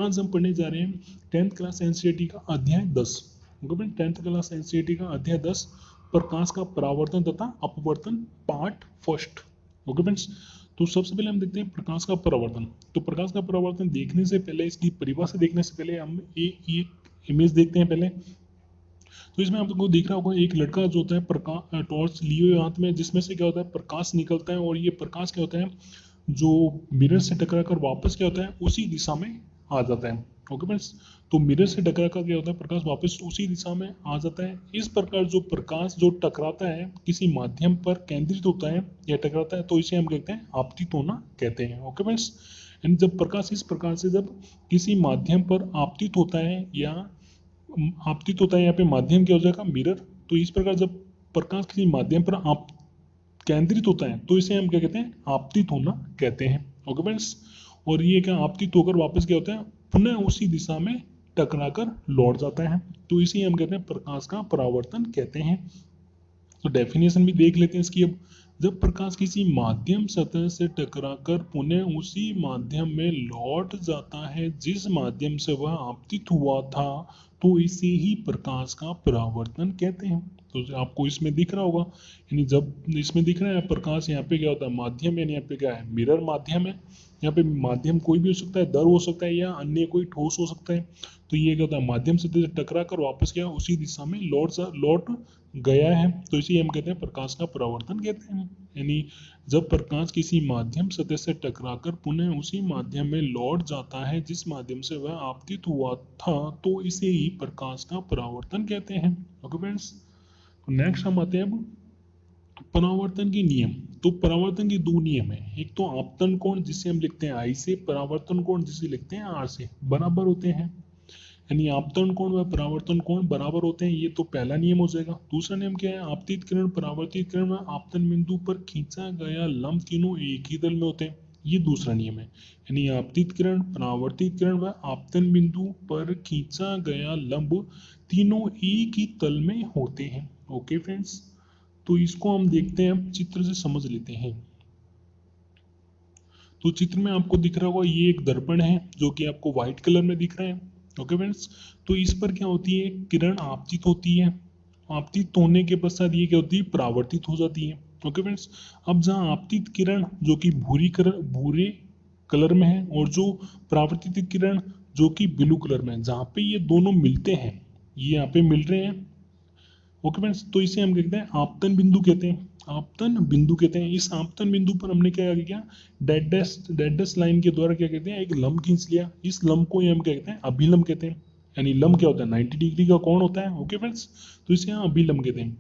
आज हम पढ़ने जा रहे हैं 10th क्लास एनसीईआरटी का अध्याय 10। Okay friend, 10th class NCERT का अध्याय 10 प्रकाश का परावर्तन तथा अपवर्तन पार्ट फर्स्ट। ओके फ्रेंड्स, तो सबसे पहले हम देखते हैं प्रकाश का परावर्तन। तो प्रकाश का परावर्तन देखने से पहले, इसकी परिभाषा देखने से पहले हम एक इमेज देखते हैं पहले। तो इसमें आपको दिख रहा होगा एक लड़का जो होता है प्रकाश टॉर्च लिए हुए हाथ में, जिसमें से क्या होता है प्रकाश निकलता है, और ये प्रकाश क्या होता है जो मिरर से टकरा कर वापस क्या होता है उसी दिशा में आ जाता है। ओके फ्रेंड्स, तो मिरर से टकरा कर क्या होता है प्रकाश वापस उसी दिशा में आ जाता है। इस प्रकार जो प्रकाश जो टकराता है किसी माध्यम पर केंद्रित होता है या टकराता है, तो इसे हम कहते हैं आपतित होना कहते हैं। ओके फ्रेंड्स, यानी जब प्रकाश इस प्रकार से जब किसी माध्यम पर आपतित होता है या आपतित होता है, यहाँ पे माध्यम क्या हो जाएगा मिरर। तो इस प्रकार जब प्रकाश किसी माध्यम पर आप केंद्रित होता है तो इसे हम क्या कहते हैं आपतित होना कहते हैं। ओके फ्रेंड्स, और ये क्या आपतित होकर वापस क्या होता है पुनः उसी दिशा में टकरा कर लौट जाता है, तो इसे हम कहते हैं प्रकाश का परावर्तन कहते हैं। तो डेफिनेशन भी देख लेते हैं इसकी अब। जब प्रकाश किसी माध्यम सतह से टकराकर पुनः उसी माध्यम में लौट जाता है जिस माध्यम से वह आपतित हुआ था, तो इसे ही प्रकाश का परावर्तन कहते हैं। तो आपको इसमें दिख रहा होगा, यानी जब इसमें दिख रहा है प्रकाश, यहाँ पे क्या होता है माध्यम, यानी यहाँ पे क्या है मिरर माध्यम है। यहाँ पे माध्यम कोई भी हो सकता है, दर हो सकता है या अन्य कोई ठोस हो सकता है। तो ये क्या होता है माध्यम से टकरा कर वापस क्या उसी दिशा में लौट गया है, तो इसे हम कहते हैं प्रकाश का परावर्तन कहते हैं। यानी जब प्रकाश किसी माध्यम सतह से टकराकर पुनः उसी माध्यम में लौट जाता है जिस माध्यम से वह आपतित हुआ था, तो इसे ही प्रकाश का परावर्तन कहते हैं। ओके फ्रेंड्स, तो नेक्स्ट हम आते हैं अब परावर्तन के नियम। तो परावर्तन के दो नियम है, एक तो आपतन कोण जिसे हम लिखते हैं आई से, परावर्तन कोण जिसे लिखते हैं आर से, बराबर होते हैं। यानी आपतन कोण व परावर्तन कोण बराबर होते हैं, ये तो पहला नियम हो जाएगा। दूसरा नियम क्या है, आपतित किरण परावर्तित किरण व आपतन बिंदु पर खींचा गया लंब तीनों एक ही तल में होते हैं, ये दूसरा नियम है। यानी आपतित किरण परावर्तित किरण व आपतन बिंदु पर खींचा गया लंब तीनों एक ही तल में होते हैं। ओके फ्रेंड्स, तो इसको हम देखते हैं, अब चित्र से समझ लेते हैं। तो चित्र में आपको दिख रहा होगा ये एक दर्पण है जो कि आपको व्हाइट कलर में दिख रहा है। ओके फ्रेंड्स, तो इस पर क्या होती है किरण आपतित होती है, आपतित होने के पश्चात ये क्या होती है परावर्तित हो जाती है। ओके फ्रेंड्स, अब जहाँ आपतित किरण जो कि भूरे कलर में है और जो परावर्तित किरण जो कि ब्लू कलर में है, जहाँ पे ये दोनों मिलते हैं, ये यहाँ पे मिल रहे हैं। ओके फ्रेंड्स, तो इसे हम कहते हैं आपतन बिंदु कहते हैं, आपतन बिंदु कहते हैं। इस आपतन बिंदु पर हमने क्या किया डेड लाइन के द्वारा क्या कहते हैं एक लंब खींच लिया। इस लंब को हम क्या कहते हैं अभिलंब कहते हैं। यानी लंब क्या होता है 90 डिग्री का कोण होता है। ओके फ्रेंड्स, तो इसे हम अभिलंब कहते हैं।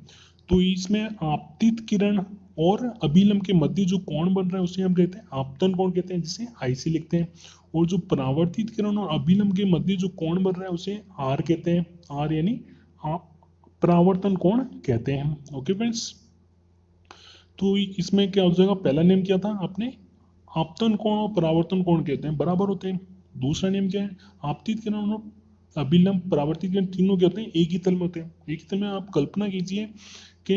तो इसमें आपतित किरण और अभिलंब के मध्य जो कोण बन रहा है उसे हम कहते हैं आपतन कोण कहते हैं, जिसे आई से लिखते हैं। और जो परावर्तित किरण और अभिलंब के मध्य जो कोण बन रहा है उसे आर कहते हैं, आर यानी परावर्तन कोण कहते हैं। ओके फ्रेंड्स, तो इसमें क्या हो जाएगा, पहला नियम क्या था आपने आपतन कोण और परावर्तन कोण कहते हैं बराबर होते हैं। दूसरा नियम क्या है आपतित किरण और अभिलंब परावर्तित किरण तीनों क्या होते हैं एक ही तल में होते हैं। एक ही तल में आप कल्पना कीजिए कि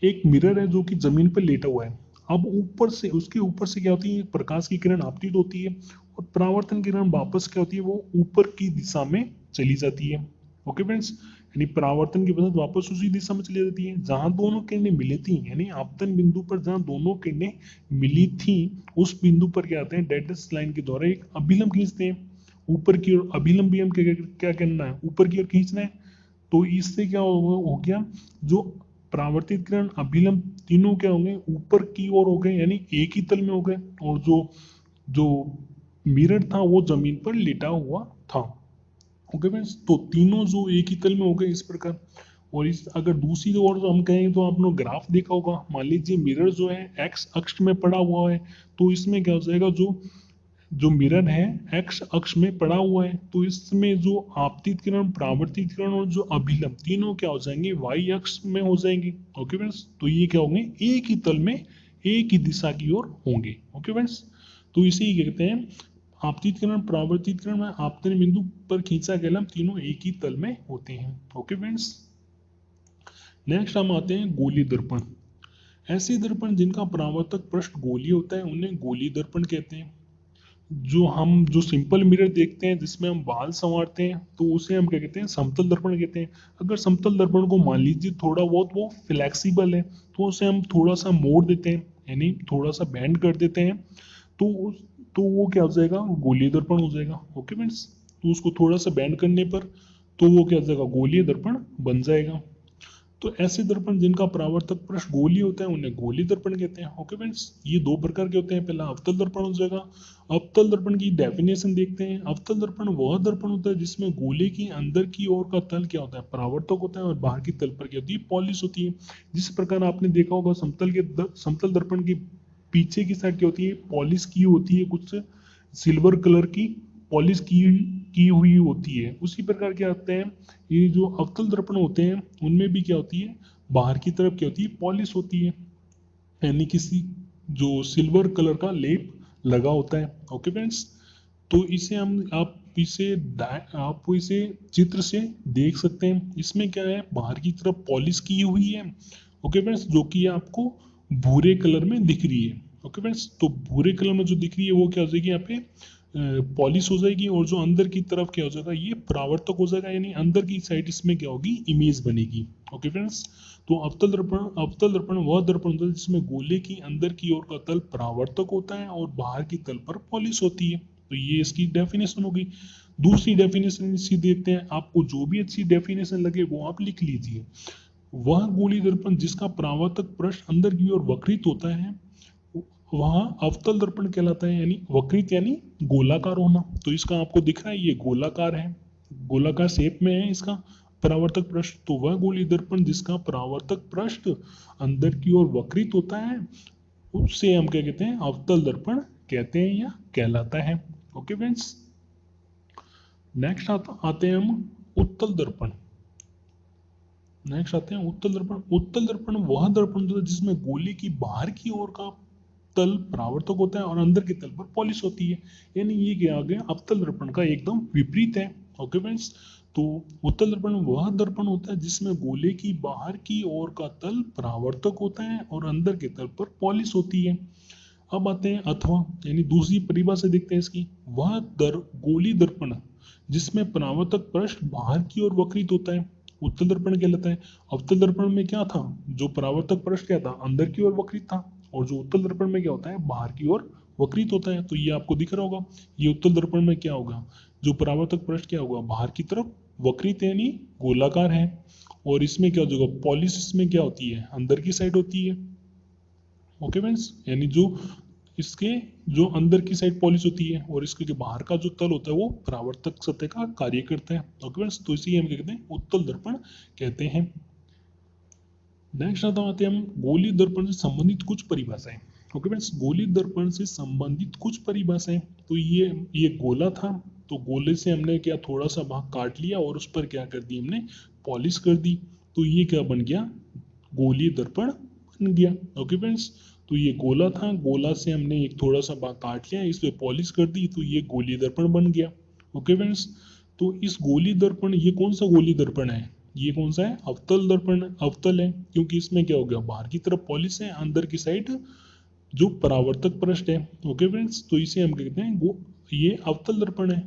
एक मिरर है जो कि जमीन पर लेटा हुआ है। अब ऊपर से उसके ऊपर से क्या होती है प्रकाश की किरण आपतित होती है और परावर्तन किरण वापस क्या होती है वो ऊपर की दिशा में चली जाती है। ओके फ्रेंड्स, यानी परावर्तन के बाद वापस उसी दिशा में चली जाती है जहां दोनों किरणें मिली थी। यानी आपतन बिंदु पर जहां दोनों किरणें मिली थी उस बिंदु पर क्या आते हैं डेडनेस लाइन के द्वारा एक अभिलंब खींचते हैं ऊपर की ओर। अभिलंब भी हम क्या करना है ऊपर की ओर खींचना है। तो इससे क्या हो गया जो परावर्तित किरण अभिलंब तीनों क्या होंगे ऊपर की ओर हो गए, यानी एक ही तल में हो गए, और जो जो मिरर था वो जमीन पर लेटा हुआ था। ओके फ्रेंड्स, तो तीनों जो एक ही तल में हो गए इस प्रकार। और इस अगर दूसरी ओर जो हम कहें तो आपने ग्राफ देखा होगा, मान लीजिए मिरर जो है एक्स अक्ष में पड़ा हुआ है, तो इसमें क्या हो जाएगा जो जो मिरर है एक्स अक्ष में पड़ा हुआ है, तो इसमें जो आपतित किरण परावर्तित किरण और जो अभिलंब तीनों क्या हो जाएंगे वाई अक्ष में हो जाएंगे। ओके फ्रेंड्स, तो ये क्या होंगे एक ही तल में एक ही दिशा की ओर होंगे। ओके फ्रेंड्स, तो इसे ही कहते हैं आपतित किरण परावर्तित किरण में आपतन बिंदु पर खींचा गया लंब तीनों एक ही तल में होते हैं। ओके फ्रेंड्स, नेक्स्ट हम आते हैं गोलीय दर्पण। ऐसे दर्पण जिनका परावर्तक पृष्ठ गोलीय होता है उन्हें गोलीय दर्पण कहते हैं। जो सिंपल मिरर देखते हैं जिसमें हम बाल संवारते हैं तो उसे हम क्या कहते हैं, समतल दर्पण कहते हैं। अगर समतल दर्पण को मान लीजिए थोड़ा बहुत वो फ्लेक्सिबल है तो उसे हम थोड़ा सा मोड़ देते हैं, यानी थोड़ा सा बेंड कर देते हैं, तो तो वो क्या हो जाएगा, गोलीय दर्पण हो जाएगा। ओके फ्रेंड्स, तो उसको थोड़ा सा बेंड करने पर तो वो क्या हो जाएगा, गोलीय दर्पण बन जाएगा। तो ऐसे दर्पण जिनका परावर्तक पृष्ठ गोलीय होता है उन्हें गोलीय दर्पण कहते हैं। ओके फ्रेंड्स, ये दो प्रकार के होते हैं। पहला अवतल दर्पण हो जाएगा। अवतल दर्पण की डेफिनेशन देखते हैं। अवतल दर्पण वह दर्पण होता है जिसमें गोले की अंदर की ओर का तल क्या होता है, परावर्तक होता है, और बाहर की तल पर क्या होती है, पॉलिश होती है। जिस प्रकार आपने देखा होगा समतल दर्पण की पीछे की साइड क्या होती है, पॉलिश की होती है, कुछ सिल्वर कलर की पॉलिश की हुई होती है। उसी प्रकार क्या होते हैं, ये जो अवतल दर्पण होते हैं उनमें भी क्या होती है, बाहर की तरफ क्या होती है, पॉलिश होती है, यानी किसी जो सिल्वर कलर का लेप लगा होता है। ओके फ्रेंड्स, तो इसे हम आप इसे चित्र से देख सकते हैं। इसमें क्या है, बाहर की तरफ पॉलिश की हुई है। ओके फ्रेंड्स, जो कि आपको भूरे कलर में दिख रही है। ओके फ्रेंड्स, तो भूरे कलर में जो दिख रही है वो क्या हो जाएगी, यहाँ पे पॉलिश हो जाएगी, और जो अंदर की तरफ क्या हो जाएगा, ये परावर्तक हो जाएगा, यानी अंदर की साइड इसमें क्या होगी, इमेज बनेगी। ओके फ्रेंड्स, तो अवतल दर्पण वह दर्पण होता है जिसमें गोले की अंदर की ओर का तल परावर्तक होता है और बाहर की तल पर पॉलिश होती है। तो ये इसकी डेफिनेशन होगी। दूसरी डेफिनेशन इसकी देखते हैं। आपको जो भी अच्छी डेफिनेशन लगे वो आप लिख लीजिए। वह गोली दर्पण जिसका परावर्तक पृष्ठ अंदर की ओर वक्रित होता है वह अवतल दर्पण कहलाता है, यानी वक्रित यानी गोलाकार होना। तो इसका आपको दिख रहा है ये गोलाकार है, गोलाकार शेप में है इसका परावर्तक पृष्ठ। तो वह गोली दर्पण जिसका परावर्तक पृष्ठ अंदर की ओर वक्रित होता है उससे हम क्या कहते हैं, अवतल दर्पण कहते हैं या कहलाता है। ओके फ्रेंड्स, नेक्स्ट आते हैं हम उत्तल दर्पण। नेक्स्ट आते हैं उत्तल दर्पण। उत्तल दर्पण वह दर्पण होता है जिसमें गोले की बाहर की ओर का तल परावर्तक होता है और अंदर के तल पर पॉलिश होती है, यानी ये क्या आ गया, अवतल दर्पण का एकदम विपरीत है। ओके फ्रेंड्स, तो उत्तल दर्पण वह दर्पण होता है जिसमें गोले की बाहर की ओर का तल परावर्तक होता है और अंदर के तल पर पॉलिश होती है। अब आते हैं अथवा, यानी दूसरी परिभाषा देखते हैं इसकी। वह गोली दर्पण जिसमें परावर्तक पृष्ठ बाहर की ओर वक्रित होता है उत्तल दर्पण कहलाता है। अवतल दर्पण में क्या था, जो परावर्तक पृष्ठ क्या था, अंदर की ओर वक्रित था, और जो उत्तल दर्पण में क्या होता है, बाहर की ओर वक्रित होता है। तो ये आपको दिख रहा होगा, ये उत्तल दर्पण में क्या होगा, जो परावर्तक पृष्ठ क्या होगा, बाहर की तरफ वक्रित यानी गोलाकार है, और इसमें क्या होगा, पॉलिश इसमें क्या होती है, अंदर की साइड होती है। ओके फ्रेंड्स, यानी जो इसके जो अंदर की साइड पॉलिश होती है और इसके जो बाहर का जो तल होता है वो परावर्तक सतह का कार्य करता है। ओके फ्रेंड्स, तो इसी हम क्या कहते हैं, उत्तल दर्पण कहते हैं। नेक्स्ट आते हैं हम गोली दर्पण से संबंधित कुछ परिभाषाएं। ओके फ्रेंड्स, गोली दर्पण से संबंधित कुछ परिभाषाएं। तो ये गोला था, तो गोले से हमने क्या थोड़ा सा भाग काट लिया और उस पर क्या कर दी हमने, पॉलिश कर दी, तो ये क्या बन गया, गोलीय दर्पण बन गया। ओके फ्रेंड्स, तो ये गोला था, गोला से हमने एक थोड़ा सा भाग काट लिया, इस पे पॉलिश कर दी, तो ये गोलीय दर्पण बन गया। ओके फ्रेंड्स, तो इस गोली दर्पण, ये कौन सा गोली दर्पण है, ये कौन सा है, अवतल दर्पण, अवतल है, क्योंकि इसमें क्या हो गया, बाहर की तरफ पॉलिश है, अंदर की साइड जो परावर्तक पृष्ठ है। ओके फ्रेंड्स, तो इसे हम कहते हैं ये अवतल दर्पण है।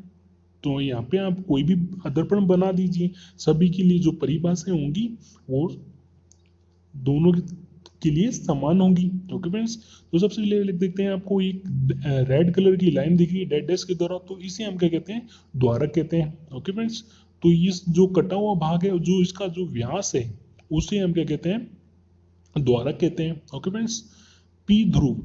तो यहाँ पे आप कोई भी दर्पण बना दीजिए, सभी के लिए जो परिभाषाएं होंगी वो दोनों के लिए समान होंगी। ओके फ्रेंड्स, तो सबसे पहले लिख देखते हैं, आपको एक रेड कलर की लाइन दिख रही है डेड डैश के द्वारा, तो इसे हम क्या कहते हैं, द्वारक कहते हैं। ओके फ्रेंड्स, तो इस जो कटा हुआ भाग है, जो इसका जो व्यास है उसे हम क्या कहते हैं, द्वारक कहते हैं। ओके फ्रेंड्स, पी ध्रुव,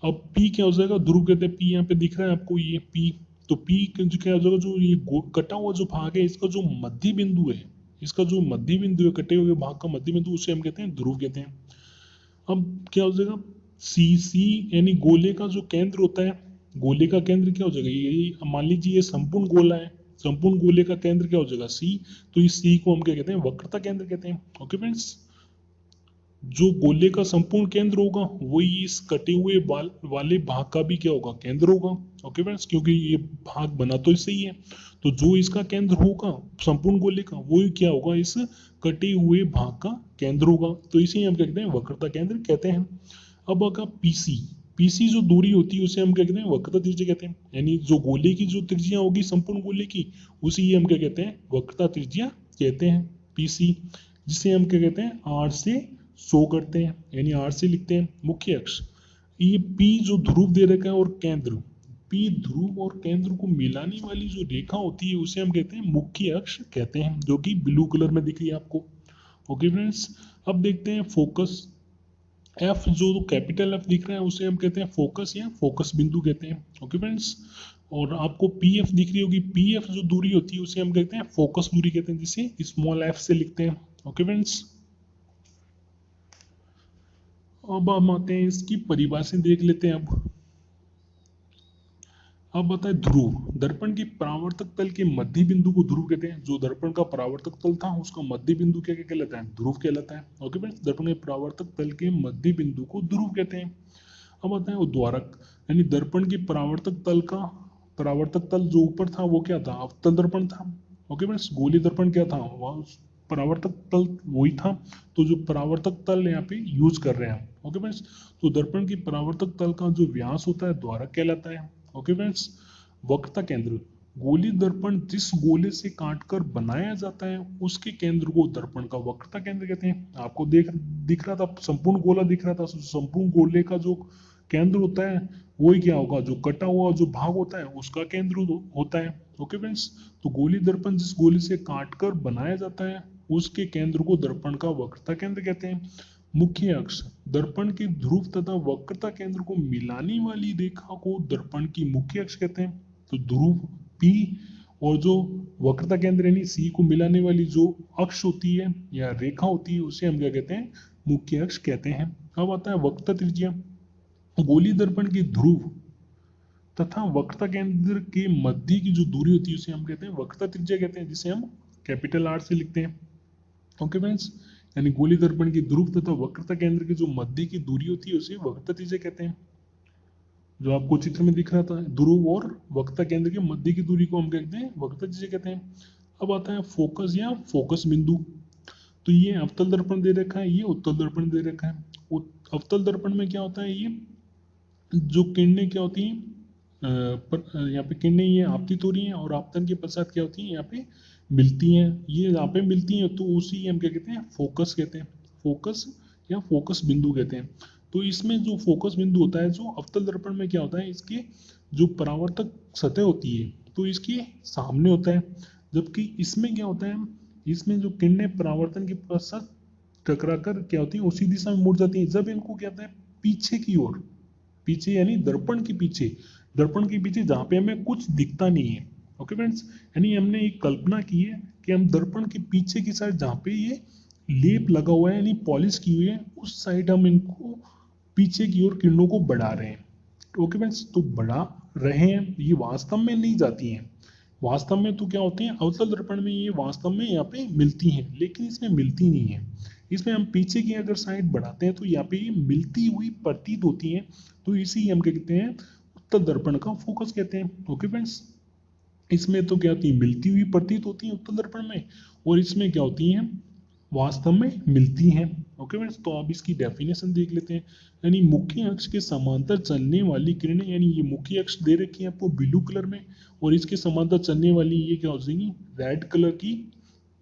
अब पी क्या हो जाएगा, ध्रुव कहते हैं। पी यहाँ पे दिख रहा है आपको, ये पी, तो पी जो क्या हो जाएगा, जो ये कटा हुआ जो भाग है इसका जो मध्य बिंदु है, इसका जो मध्य बिंदु है कटे हुए भाग का मध्य बिंदु, उसे हम कहते हैं ध्रुव कहते हैं। अब क्या हो जाएगा, सी सी यानी गोले का जो केंद्र होता है, गोले का केंद्र क्या हो जाएगा, ये मान लीजिए ये संपूर्ण गोला है, संपूर्ण गोले का केंद्र क्या हो जाएगा, सी, तो इस सी को हम क्या कहते हैं, वक्रता केंद्र कहते हैं। ओके फ्रेंड्स, जो गोले का संपूर्ण केंद्र होगा वही इस कटे हुए वाले भाग का भी क्या होगा, केंद्र होगा। ओके फ्रेंड्स, क्योंकि ये भाग बना तो इससे ही है, तो जो इसका केंद्र होगा संपूर्ण गोले का वही क्या होगा, इस कटे हुए भाग का केंद्र होगा, तो इसे हम कहते हैं वक्रता केंद्र कहते हैं। अब अगर पीसी, पीसी जो दूरी होती है उसे हम क्या कहते हैं, वक्रता त्रिज्या कहते हैं। यानी जो गोले की जो त्रिज्या होगी संपूर्ण गोले की, उसी ही हम क्या कहते हैं, वक्रता त्रिज्या कहते हैं, पीसी, जिसे हम क्या कहते हैं, आर से शो करते हैं, यानी आर से लिखते हैं। मुख्य अक्ष, ये पी जो ध्रुव दे रखा है और केंद्र, पी ध्रुव और केंद्र को मिलाने वाली जो रेखा होती है उसे हम कहते हैं मुख्य अक्ष कहते हैं, जो कि ब्लू कलर में दिख रही है आपको। ओके फ्रेंड्स, अब देखते हैं फोकस। एफ जो कैपिटल एफ दिख रहा है उसे हम कहते हैं फोकस या फोकस बिंदु कहते हैं। ओके फ्रेंड्स, और आपको पी एफ दिख रही होगी, पी एफ जो दूरी होती है उसे हम कहते हैं फोकस दूरी कहते हैं, जिसे स्मॉल एफ से लिखते हैं। ओके फ्रेंड्स, अब हम आते हैं इसकी परिभाषा देख लेते हैं। अब बताए ध्रुव, दर्पण की परावर्तक तल के मध्य बिंदु को ध्रुव कहते हैं। जो दर्पण का परावर्तक तल था उसका मध्य बिंदु क्या क्या कहलाता है, ध्रुव कहलाता है। ओके फ्रेंड्स, दर्पण के परावर्तक तल के मध्य बिंदु को ध्रुव कहते हैं। अब आता है उद्वारक, यानी दर्पण की परावर्तक तल का, परावर्तक तल जो ऊपर था वो क्या था, अवतल दर्पण था। ओके फ्रेंड्स, गोली दर्पण क्या था, वह परावर्तक तल वही था। तो जो परावर्तक तल यहाँ पे यूज कर रहे हैं। ओके फ्रेंड्स, तो दर्पण की परावर्तक तल का जो व्यास होता है द्वारक कहलाता है। ओके फ्रेंड्स, वक्रता केंद्र, गोली दर्पण जिस गोले से काटकर बनाया जाता है उसके केंद्र को दर्पण का वक्रता केंद्र कहते हैं। आपको दिख रहा था, संपूर्ण गोला दिख रहा था, संपूर्ण गोले का जो केंद्र होता है वही क्या होगा, जो कटा हुआ जो भाग होता है उसका केंद्र होता है। ओके फ्रेंड्स, तो गोली दर्पण जिस गोले से काटकर बनाया जाता है उसके केंद्र को दर्पण का वक्रता केंद्र कहते हैं। मुख्य अक्ष, दर्पण के ध्रुव तथा वक्रता केंद्र को मिलाने वाली रेखा को दर्पण की मुख्य अक्ष कहते हैं। तो ध्रुव P और जो वक्रता केंद्र यानी C को मिलाने वाली जो अक्ष होती है या रेखा होती है उसे हम क्या कहते हैं, मुख्य अक्ष कहते हैं। अब आता है वक्रता त्रिज्या, गोली दर्पण की ध्रुव तथा वक्रता केंद्र के मध्य की जो दूरी होती है उसे हम कहते हैं वक्रता त्रिज्या कहते हैं, जिसे हम कैपिटल R से लिखते हैं। ओके फ्रेंड्स, यानी गोली दर्पण की ध्रुव तथा वक्रता केंद्र की जो मध्य की दूरी होती है उसे वक्रता त्रिज्या कहते हैं। जो आपको चित्र में दिख रहा था, ध्रुव और वक्रता केंद्र के मध्य की दूरी को हम कहते हैं वक्रता त्रिज्या कहते हैं। अब आता है फोकस या फोकस बिंदु। तो ये अवतल दर्पण दे रखा है, ये उत्तल दर्पण दे रखा है। अवतल दर्पण में क्या होता है, ये जो किरणें क्या होती हैं, यहाँ पे किरणें ये आपतित हो रही हैं और आपतन के पश्चात क्या होती हैं, यहाँ पे मिलती हैं। ये यहाँ पे मिलती हैं तो उसी हम क्या कहते हैं, फोकस कहते हैं। फोकस या फोकस बिंदु कहते हैं। तो इसमें जो फोकस बिंदु होता है, जो अवतल दर्पण में क्या होता है, इसके जो परावर्तक सतह होती है तो इसके सामने होता है, जबकि इसमें क्या होता है, इसमें जो किरणें परावर्तन के पश्चात टकरा कर क्या होती है, उसी दिशा में मुड़ जाती है। जब इनको क्या होता है, पीछे की ओर, पीछे यानी दर्पण के पीछे, दर्पण के पीछे जहाँ पे हमें कुछ दिखता नहीं है। ओके फ्रेंड्स, यानी हमने एक कल्पना की है कि हम दर्पण के पीछे की साइड जहाँ पे ये लेप लगा हुआ है यानी पॉलिश की हुई है उस साइड हम इनको पीछे की ओर किरणों को बढ़ा रहे हैं। ओके फ्रेंड्स, तो बढ़ा रहे हैं, ये वास्तव में नहीं जाती हैं। वास्तव में तो क्या होते हैं, अवतल दर्पण में ये वास्तव में यहाँ पे मिलती हैं, लेकिन इसमें मिलती नहीं है। इसमें हम पीछे की अगर साइड बढ़ाते हैं तो यहाँ पे ये मिलती हुई प्रतीत होती हैं। तो इसी हम क्या कहते हैं, उत्तल दर्पण का फोकस कहते हैं। ओके फ्रेंड्स, इसमें तो क्या होती है, मिलती हुई प्रतीत होती है उत्तल दर्पण में, और इसमें क्या होती हैं, वास्तव में मिलती हैं। ओके फ्रेंड्स, तो अब इसकी डेफिनेशन देख लेते हैं। यानी मुख्य अक्ष के समांतर चलने वाली किरणें, यानी ये मुख्य अक्ष दे रखी है आपको ब्लू कलर में, और इसके समांतर चलने वाली ये क्या हो जाएंगी, रेड कलर की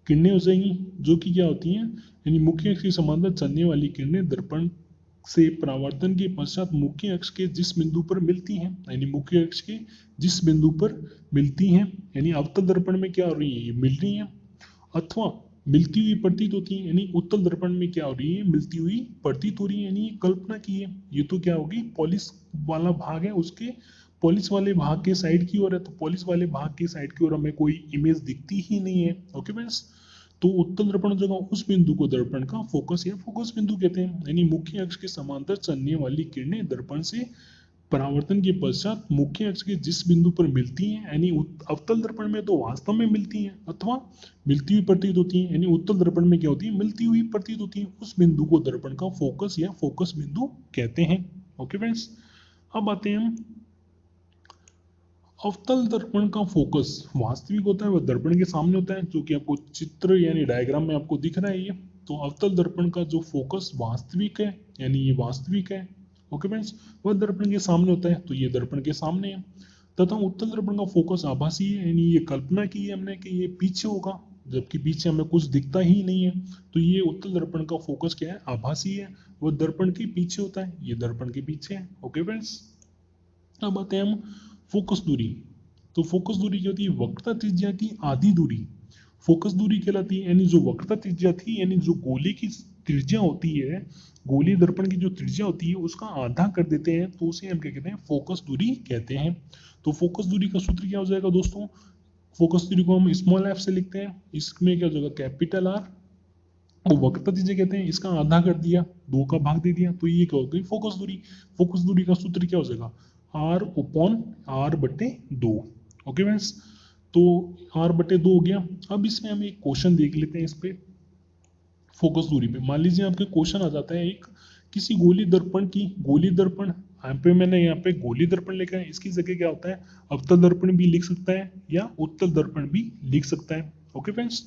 किरणें हो जाएंगी, जो कि क्या होती हैं, यानी मुख्य अक्ष के समांतर चलने वाली किरणें दर्पण से परावर्तन के पश्चात मुख्य अक्ष के जिस बिंदु पर मिलती हैं, यानी मुख्य अक्ष के जिस बिंदु पर मिलती हैं, यानी अवतल दर्पण में क्या हो रही है, ये मिल रही हैं, अथवा मिलती हुई प्रतीत होती है। यानी उत्तल दर्पण में क्या हो रही है, मिलती हुई प्रतीत हो रही है, यानी कल्पना की है। ये तो क्या होगी, पॉलिश वाला भाग है, उसके पॉलिश वाले भाग के साइड की ओर है, तो पॉलिश वाले भाग की साइड की ओर हमें कोई इमेज दिखती ही नहीं है। ओके फ्रेंड्स, तो उत्तल दर्पण जगह उस बिंदु को दर्पण का फोकस या फोकस बिंदु कहते हैं। यानी मुख्य अक्ष के समांतर चलने वाली किरणें दर्पण से परावर्तन के पश्चात मुख्य अक्ष के जिस बिंदु पर मिलती हैं, यानी अवतल दर्पण में तो वास्तव में मिलती हैं अथवा मिलती हुई प्रतीत होती हैं, यानी उत्तल दर्पण में क्या होती है, मिलती हुई प्रतीत होती है, उस बिंदु को दर्पण का फोकस या फोकस बिंदु कहते हैं। ओके फ्रेंड्स, अब आते हैं हम, अवतल दर्पण का फोकस वास्तविक होता है वह दर्पण के सामने होता है, जो कि आपको चित्र यानी डायग्राम में आपको दिख रहा है ये। तो अवतल दर्पण का जो फोकस वास्तविक है, यानी ये वास्तविक है, ओके फ्रेंड्स, वह दर्पण के सामने होता है, तो ये दर्पण के सामने है। तथा उत्तल दर्पण का फोकस आभासी है, यानी ये कल्पना की है हमने कि ये पीछे होगा, जबकि पीछे हमें कुछ दिखता ही नहीं है। तो ये उत्तल दर्पण का फोकस क्या है, आभासी है, वो दर्पण के पीछे होता है, ये दर्पण के पीछे है। ओके फ्रेंड्स, अब आते हैं हम फोकस दूरी। तो फोकस दूरी क्या होती है, वक्रता त्रिज्या की आधी दूरी फोकस दूरी कहलाती है। यानी जो वक्रता त्रिज्या थी, यानी जो गोले की त्रिज्या होती है, गोलीय दर्पण की जो त्रिज्या होती है उसका आधा कर देते हैं, तो उसे हम क्या कहते हैं, फोकस दूरी कहते हैं। तो फोकस दूरी का सूत्र क्या हो जाएगा दोस्तों, फोकस दूरी को हम स्मॉल एफ से लिखते हैं, इसमें क्या हो जाएगा, कैपिटल आर, वो वक्रता त्रिज्या कहते हैं, इसका आधा कर दिया, 2 का भाग दे दिया, तो ये क्या हो गई, फोकस दूरी। फोकस दूरी का सूत्र क्या हो जाएगा, आर अपॉन आर बटे 2। ओके फ्रेंड्स, तो आर बटे 2 हो गया। अब इसमें हम एक क्वेश्चन देख लेते हैं इस पे, फोकस दूरी पे। मान लीजिए आपके क्वेश्चन आ जाता है एक, किसी गोली दर्पण की, गोली दर्पण यहाँ पे मैंने यहाँ पे गोली दर्पण लिखा है, इसकी जगह क्या होता है, अवतल दर्पण भी लिख सकता है या उत्तल दर्पण भी लिख सकता है। ओके फ्रेंड्स,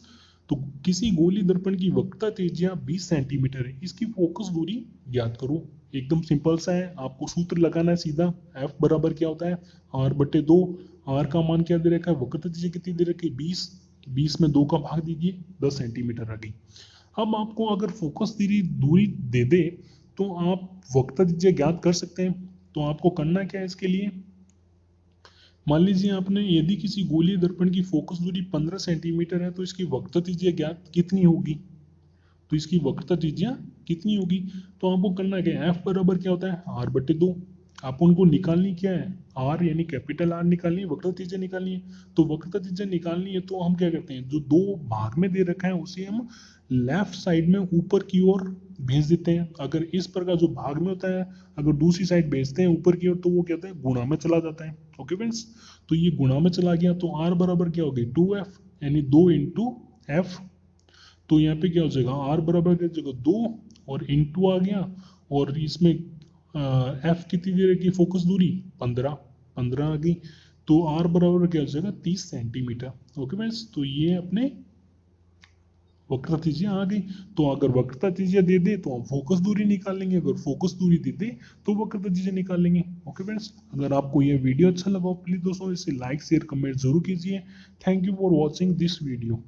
तो किसी गोली दर्पण की वक्रता त्रिज्या 20 सेंटीमीटर है, इसकी फोकस दूरी ज्ञात करो। एकदम सिंपल सा है, आपको सूत्र लगाना है सीधा, एफ बराबर क्या होता है, आर बटे 2। आर का मान क्या दे रखा है, वक्रता त्रिज्या कितनी दे रखी है, 20, 20 में 2 का भाग दीजिए, 10 सेंटीमीटर आ गई। अब आपको अगर फोकस दूरी दूरी दे दे तो आप वक्रता त्रिज्या ज्ञात कर सकते हैं। तो आपको करना क्या है इसके लिए, मान लीजिए आपने, यदि किसी गोलीय दर्पण की फोकस दूरी 15 सेंटीमीटर है तो इसकी वक्रता त्रिज्या ज्ञात कितनी होगी, तो इसकी वक्रता त्रिज्या कितनी होगी। तो आपको करना क्या है, एफ बराबर क्या होता है, आर बटे 2। आप उनको निकालनी क्या है, आर यानी कैपिटल आर निकालनी है, वक्रता त्रिज्या निकालनी है। तो वक्रता त्रिज्या निकालनी है तो हम क्या करते हैं, जो 2 भाग में दे रखा है उसे हम लेफ्ट साइड में ऊपर की ओर भेज देते हैं। अगर इस पर का जो भाग में होता है, अगर दूसरी साइड भेजते हैं ऊपर की ओर, तो वो क्या होता है, गुणा में चला जाता है। ओके फ्रेंड्स, तो ये गुणा में चला गया, तो आर बराबर क्या हो गई, 2f, यानी 2 इंटू एफ। तो यहाँ पे क्या हो जाएगा, आर बराबर क्या हो जाएगा, 2 और इंटू आ गया, और इसमें एफ कितनी दे रखी, फोकस दूरी 15, 15 आ गई। तो आर बराबर क्या हो जाएगा, 30 सेंटीमीटर। ओके फ्रेंड्स, तो ये अपने वक्रता त्रिज्या आ गई। तो अगर वक्रता त्रिज्या दे दे तो हम फोकस दूरी निकाल लेंगे, अगर फोकस दूरी दे दे तो वक्रता त्रिज्या निकाल लेंगे। ओके फ्रेंड्स, अगर आपको ये वीडियो अच्छा लगा प्लीज दोस्तों इसे लाइक शेयर कमेंट जरूर कीजिए। Thank you for watching this video.